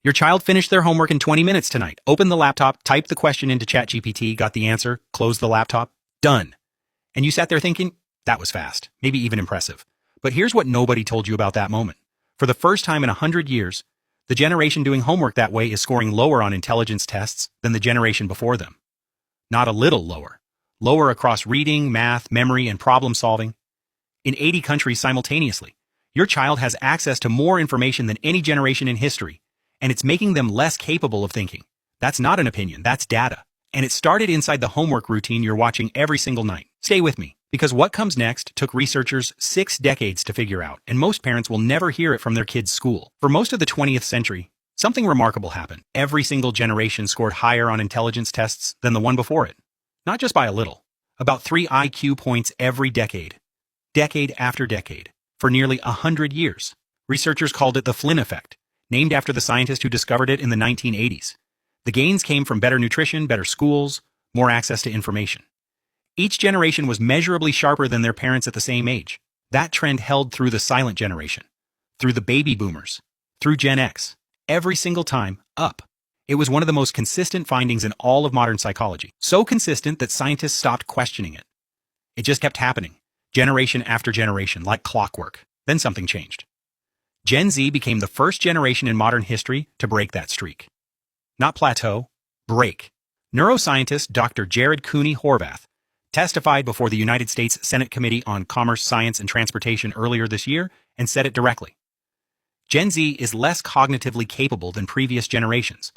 Your child finished their homework in 20 minutes tonight. Open the laptop, type the question into ChatGPT, got the answer, close the laptop, done. And you sat there thinking, that was fast, maybe even impressive. But here's what nobody told you about that moment. For the first time in 100 years, the generation doing homework that way is scoring lower on intelligence tests than the generation before them. Not a little lower. Lower across reading, math, memory, and problem solving. In 80 countries simultaneously, your child has access to more information than any generation in history, and it's making them less capable of thinking. That's not an opinion, that's data. And it started inside the homework routine you're watching every single night. Stay with me, because what comes next took researchers 6 decades to figure out, and most parents will never hear it from their kids' school. For most of the 20th century, something remarkable happened. Every single generation scored higher on intelligence tests than the one before it. Not just by a little. About 3 IQ points every decade. Decade after decade. For nearly 100 years. Researchers called it the Flynn effect, named after the scientist who discovered it in the 1980s. The gains came from better nutrition, better schools, more access to information. Each generation was measurably sharper than their parents at the same age. That trend held through the silent generation, through the baby boomers, through Gen X. Every single time, up. It was one of the most consistent findings in all of modern psychology. So consistent that scientists stopped questioning it. It just kept happening, generation after generation, like clockwork. Then something changed. Gen Z became the first generation in modern history to break that streak. Not plateau, break. Neuroscientist Dr. Jared Cooney Horvath testified before the United States Senate Committee on Commerce, Science, and Transportation earlier this year and said it directly. Gen Z is less cognitively capable than previous generations.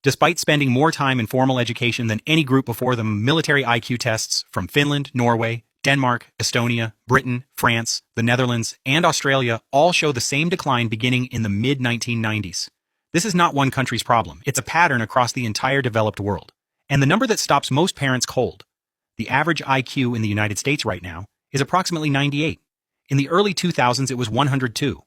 Despite spending more time in formal education than any group before them, military IQ tests from Finland, Norway, Denmark, Estonia, Britain, France, the Netherlands, and Australia all show the same decline beginning in the mid-1990s. This is not one country's problem. It's a pattern across the entire developed world. And the number that stops most parents cold. The average IQ in the United States right now is approximately 98. In the early 2000s, it was 102.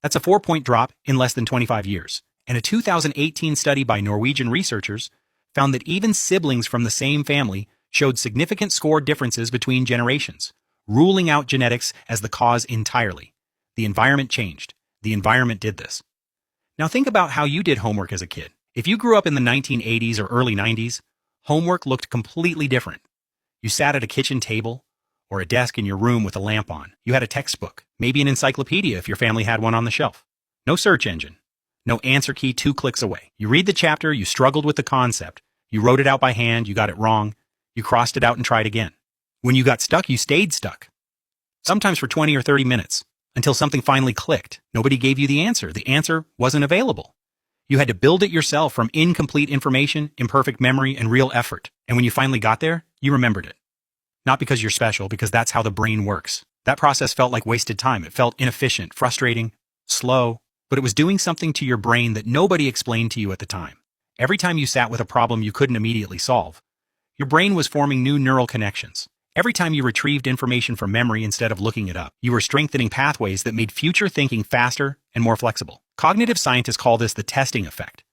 That's a 4-point drop in less than 25 years. And a 2018 study by Norwegian researchers found that even siblings from the same family showed significant score differences between generations, ruling out genetics as the cause entirely. The environment changed. The environment did this. Now think about how you did homework as a kid. If you grew up in the 1980s or early 90s, homework looked completely different. You sat at a kitchen table or a desk in your room with a lamp on. You had a textbook, maybe an encyclopedia if your family had one on the shelf. No search engine. No answer key 2 clicks away. You read the chapter, you struggled with the concept. You wrote it out by hand, you got it wrong. You crossed it out and tried again. When you got stuck, you stayed stuck. Sometimes for 20 or 30 minutes. Until something finally clicked. Nobody gave you the answer. The answer wasn't available. You had to build it yourself from incomplete information, imperfect memory, and real effort. And when you finally got there, you remembered it. Not because you're special, because that's how the brain works. That process felt like wasted time. It felt inefficient, frustrating, slow, but it was doing something to your brain that nobody explained to you at the time. Every time you sat with a problem you couldn't immediately solve, your brain was forming new neural connections. Every time you retrieved information from memory instead of looking it up, you were strengthening pathways that made future thinking faster and more flexible. Cognitive scientists call this the testing effect.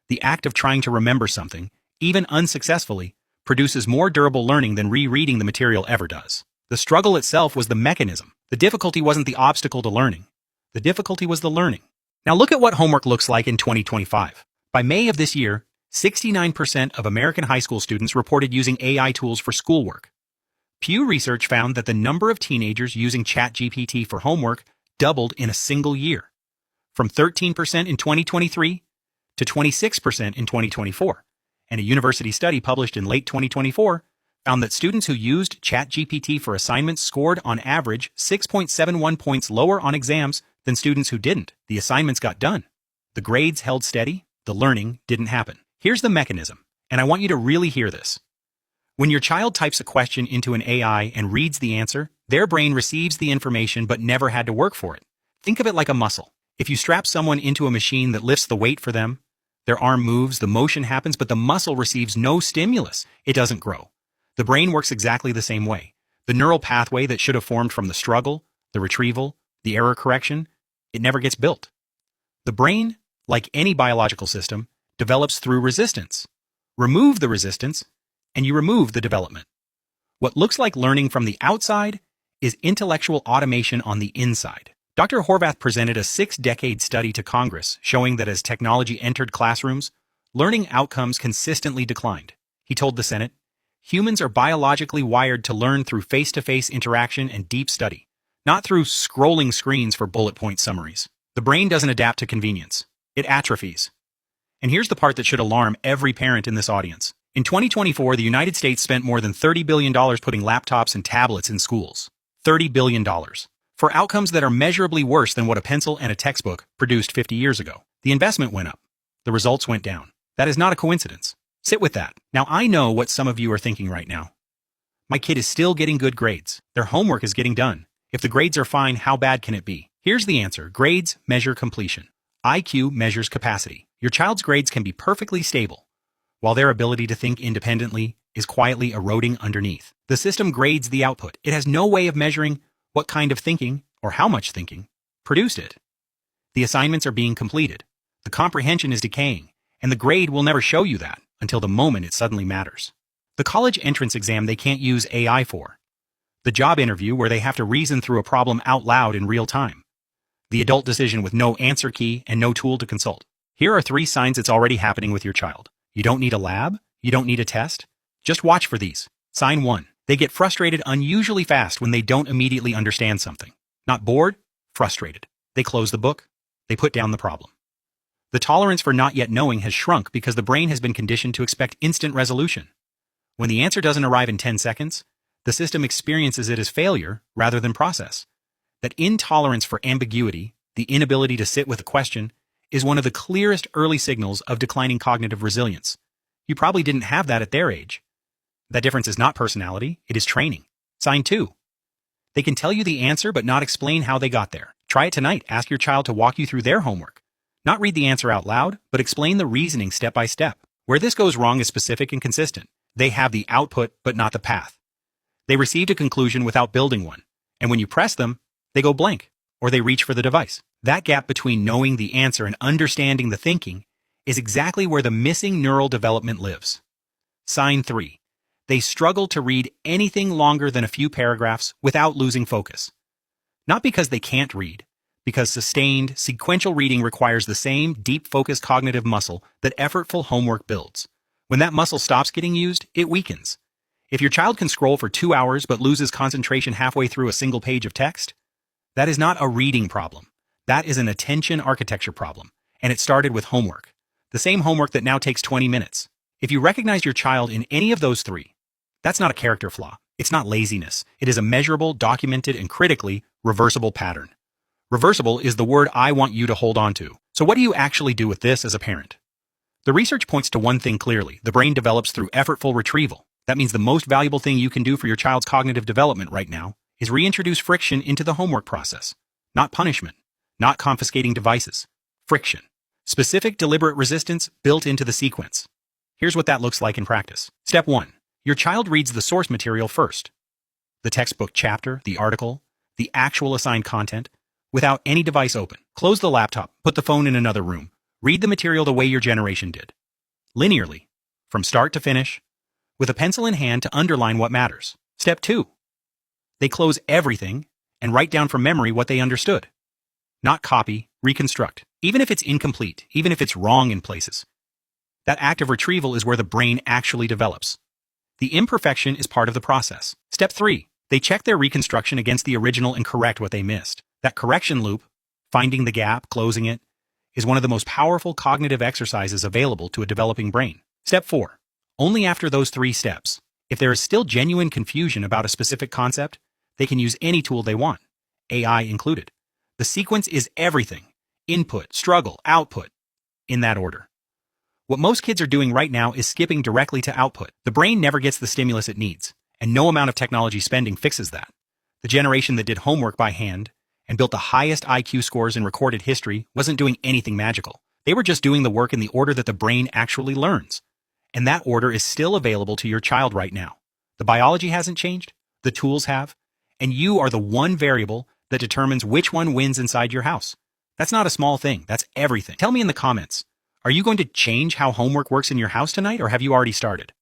The act of trying to remember something, even unsuccessfully, produces more durable learning than rereading the material ever does. The struggle itself was the mechanism. The difficulty wasn't the obstacle to learning. The difficulty was the learning. Now look at what homework looks like in 2025. By May of this year, 69% of American high school students reported using AI tools for schoolwork. Pew Research found that the number of teenagers using ChatGPT for homework doubled in a single year, from 13% in 2023 to 26% in 2024. And a university study published in late 2024 found that students who used ChatGPT for assignments scored on average 6.71 points lower on exams than students who didn't. The assignments got done. The grades held steady. The learning didn't happen. Here's the mechanism, and I want you to really hear this. When your child types a question into an AI and reads the answer, their brain receives the information but never had to work for it. Think of it like a muscle. If you strap someone into a machine that lifts the weight for them, their arm moves, the motion happens, but the muscle receives no stimulus. It doesn't grow. The brain works exactly the same way. The neural pathway that should have formed from the struggle, the retrieval, the error correction, it never gets built. The brain, like any biological system, develops through resistance. Remove the resistance, and you remove the development. What looks like learning from the outside is intellectual automation on the inside. Dr. Horvath presented a 6-decade study to Congress showing that as technology entered classrooms, learning outcomes consistently declined. He told the Senate, "Humans are biologically wired to learn through face-to-face interaction and deep study, not through scrolling screens for bullet point summaries. The brain doesn't adapt to convenience. It atrophies." And here's the part that should alarm every parent in this audience. In 2024, the United States spent more than $30 billion putting laptops and tablets in schools. $30 billion. For outcomes that are measurably worse than what a pencil and a textbook produced 50 years ago. The investment went up. The results went down. That is not a coincidence. Sit with that. Now, I know what some of you are thinking right now. My kid is still getting good grades. Their homework is getting done. If the grades are fine, how bad can it be? Here's the answer. Grades measure completion. IQ measures capacity. Your child's grades can be perfectly stable, while their ability to think independently is quietly eroding underneath. The system grades the output. It has no way of measuring what kind of thinking, or how much thinking, produced it. The assignments are being completed. The comprehension is decaying, and the grade will never show you that until the moment it suddenly matters. The college entrance exam they can't use AI for. The job interview where they have to reason through a problem out loud in real time. The adult decision with no answer key and no tool to consult. Here are 3 signs it's already happening with your child. You don't need a lab. You don't need a test. Just watch for these. Sign 1. They get frustrated unusually fast when they don't immediately understand something. Not bored, frustrated. They close the book. They put down the problem. The tolerance for not yet knowing has shrunk because the brain has been conditioned to expect instant resolution. When the answer doesn't arrive in 10 seconds, the system experiences it as failure rather than process. That intolerance for ambiguity, the inability to sit with a question, is one of the clearest early signals of declining cognitive resilience. You probably didn't have that at their age. That difference is not personality, it is training. Sign 2. They can tell you the answer but not explain how they got there. Try it tonight. Ask your child to walk you through their homework. Not read the answer out loud, but explain the reasoning step by step. Where this goes wrong is specific and consistent. They have the output but not the path. They received a conclusion without building one, and when you press them, they go blank, or they reach for the device. That gap between knowing the answer and understanding the thinking is exactly where the missing neural development lives. Sign 3. They struggle to read anything longer than a few paragraphs without losing focus. Not because they can't read, because sustained, sequential reading requires the same deep-focused cognitive muscle that effortful homework builds. When that muscle stops getting used, it weakens. If your child can scroll for 2 hours but loses concentration halfway through a single page of text, that is not a reading problem. That is an attention architecture problem, and it started with homework. The same homework that now takes 20 minutes. If you recognize your child in any of those 3, that's not a character flaw. It's not laziness. It is a measurable, documented, and critically reversible pattern. Reversible is the word I want you to hold on to. So what do you actually do with this as a parent? The research points to one thing clearly. The brain develops through effortful retrieval. That means the most valuable thing you can do for your child's cognitive development right now is reintroduce friction into the homework process. Not punishment. Not confiscating devices. Friction. Specific, deliberate resistance built into the sequence. Here's what that looks like in practice. Step 1. Your child reads the source material first. The textbook chapter, the article, the actual assigned content, without any device open. Close the laptop, put the phone in another room. Read the material the way your generation did. Linearly, from start to finish, with a pencil in hand to underline what matters. Step 2. They close everything and write down from memory what they understood. Not copy, reconstruct. Even if it's incomplete, even if it's wrong in places. That act of retrieval is where the brain actually develops. The imperfection is part of the process. Step 3. They check their reconstruction against the original and correct what they missed. That correction loop, finding the gap, closing it, is one of the most powerful cognitive exercises available to a developing brain. Step 4. Only after those 3 steps, if there is still genuine confusion about a specific concept, they can use any tool they want, AI included. The sequence is everything. Input, struggle, output, in that order. What most kids are doing right now is skipping directly to output. The brain never gets the stimulus it needs, and no amount of technology spending fixes that. The generation that did homework by hand and built the highest IQ scores in recorded history wasn't doing anything magical. They were just doing the work in the order that the brain actually learns. And that order is still available to your child right now. The biology hasn't changed, the tools have, and you are the one variable that determines which one wins inside your house. That's not a small thing, that's everything. Tell me in the comments, are you going to change how homework works in your house tonight, or have you already started?